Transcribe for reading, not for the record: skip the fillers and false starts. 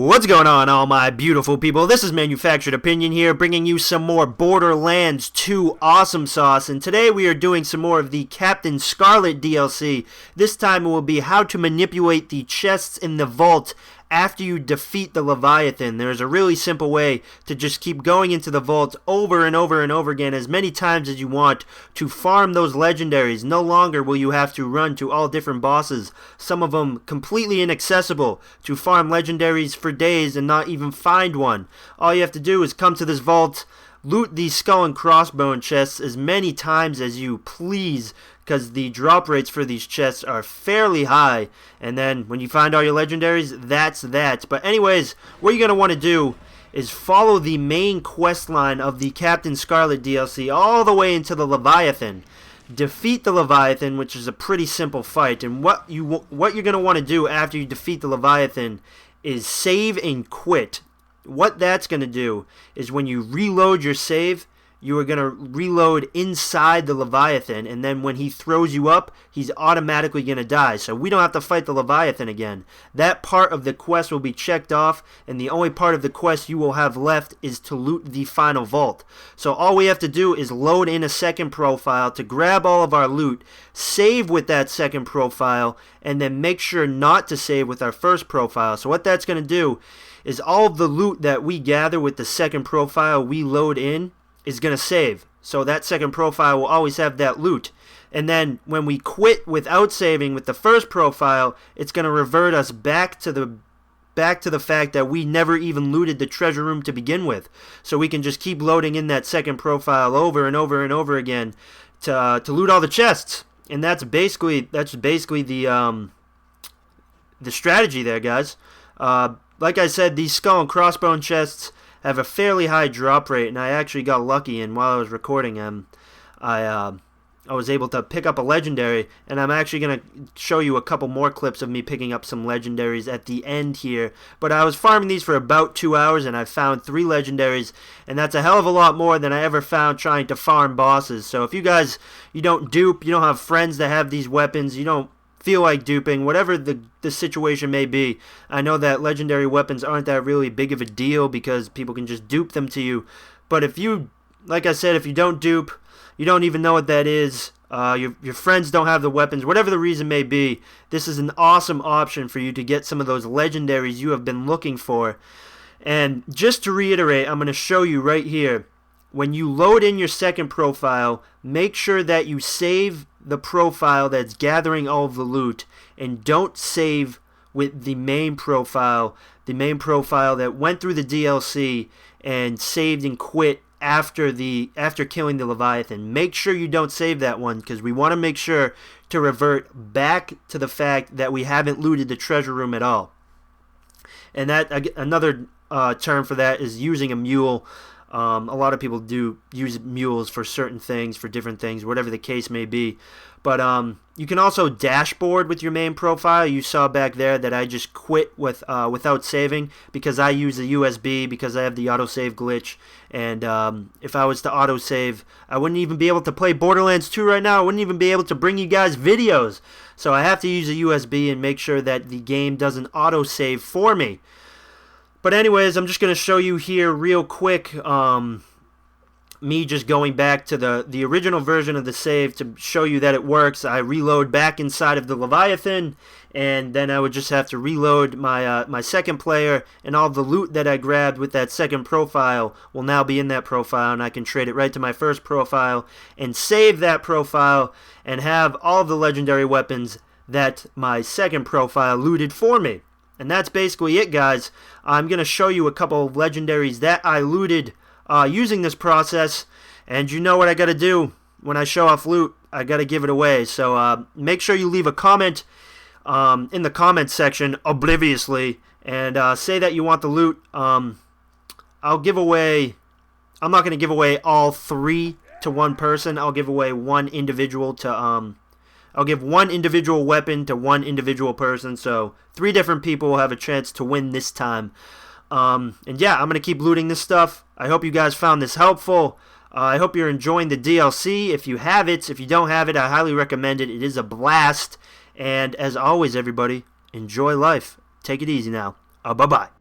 What's going on, all my beautiful people? This is Manufactured Opinion here, bringing you some more Borderlands 2 awesome sauce, and today we are doing some more of the Captain Scarlett DLC. This time it will be how to manipulate the chests in the vault after you defeat the Leviathan. There's a really simple way to just keep going into the vault over and over and over again as many times as you want to farm those legendaries. No longer will you have to run to all different bosses, some of them completely inaccessible, to farm legendaries for days and not even find one. All you have to do is come to this vault, loot these skull and crossbone chests as many times as you please, because the drop rates for these chests are fairly high, and then when you find all your legendaries, that's that. But anyways, what you're going to want to do is follow the main quest line of the Captain Scarlett DLC all the way into the Leviathan. Defeat the Leviathan, which is a pretty simple fight, and what you're going to want to do after you defeat the Leviathan is save and quit. What that's going to do is when you reload your save, you are going to reload inside the Leviathan, and then when he throws you up, he's automatically going to die. So we don't have to fight the Leviathan again. That part of the quest will be checked off, and the only part of the quest you will have left is to loot the final vault. So all we have to do is load in a second profile to grab all of our loot, save with that second profile, and then make sure not to save with our first profile. So what that's going to do is all of the loot that we gather with the second profile we load in is going to save. So that second profile will always have that loot. And then when we quit without saving with the first profile, it's going to revert us back to the fact that we never even looted the treasure room to begin with. So we can just keep loading in that second profile over and over and over again to loot all the chests. And that's basically the strategy there, guys. Like I said, these skull and crossbone chests have a fairly high drop rate, and I actually got lucky, and while I was recording them, I was able to pick up a legendary, and I'm actually going to show you a couple more clips of me picking up some legendaries at the end here. But I was farming these for about 2 hours, and I found 3 legendaries, and that's a hell of a lot more than I ever found trying to farm bosses. So if you guys, you don't dupe, you don't have friends that have these weapons, you don't feel like duping, whatever the situation may be, I know that legendary weapons aren't that really big of a deal because people can just dupe them to you. But if you, like I said, if you don't dupe, you don't even know what that is, your friends don't have the weapons, whatever the reason may be, this is an awesome option for you to get some of those legendaries you have been looking for. And just to reiterate, I'm going to show you right here, when you load in your second profile, make sure that you save the profile that's gathering all of the loot, and don't save with the main profile that went through the DLC and saved and quit after killing the Leviathan. Make sure you don't save that one, because we want to make sure to revert back to the fact that we haven't looted the treasure room at all. And that another term for that is using a mule. A lot of people do use mules for certain things, for different things, whatever the case may be. But you can also dashboard with your main profile. You saw back there that I just quit without saving because I use a USB, because I have the autosave glitch. And if I was to autosave, I wouldn't even be able to play Borderlands 2 right now. I wouldn't even be able to bring you guys videos. So I have to use a USB and make sure that the game doesn't autosave for me. But anyways, I'm just going to show you here real quick me just going back to the original version of the save to show you that it works. I reload back inside of the Leviathan, and then I would just have to reload my second player, and all the loot that I grabbed with that second profile will now be in that profile, and I can trade it right to my first profile and save that profile and have all of the legendary weapons that my second profile looted for me. And that's basically it, guys. I'm going to show you a couple of legendaries that I looted using this process. And you know what I got to do when I show off loot. I got to give it away. So make sure you leave a comment in the comment section, obliviously, and say that you want the loot. I'll give away... I'm not going to give away all 3 to one person. I'll give away one individual to... I'll give one individual weapon to one individual person, so 3 different people will have a chance to win this time. And yeah, I'm going to keep looting this stuff. I hope you guys found this helpful. I hope you're enjoying the DLC. If you have it, if you don't have it, I highly recommend it. It is a blast. And as always, everybody, enjoy life. Take it easy now. Bye-bye.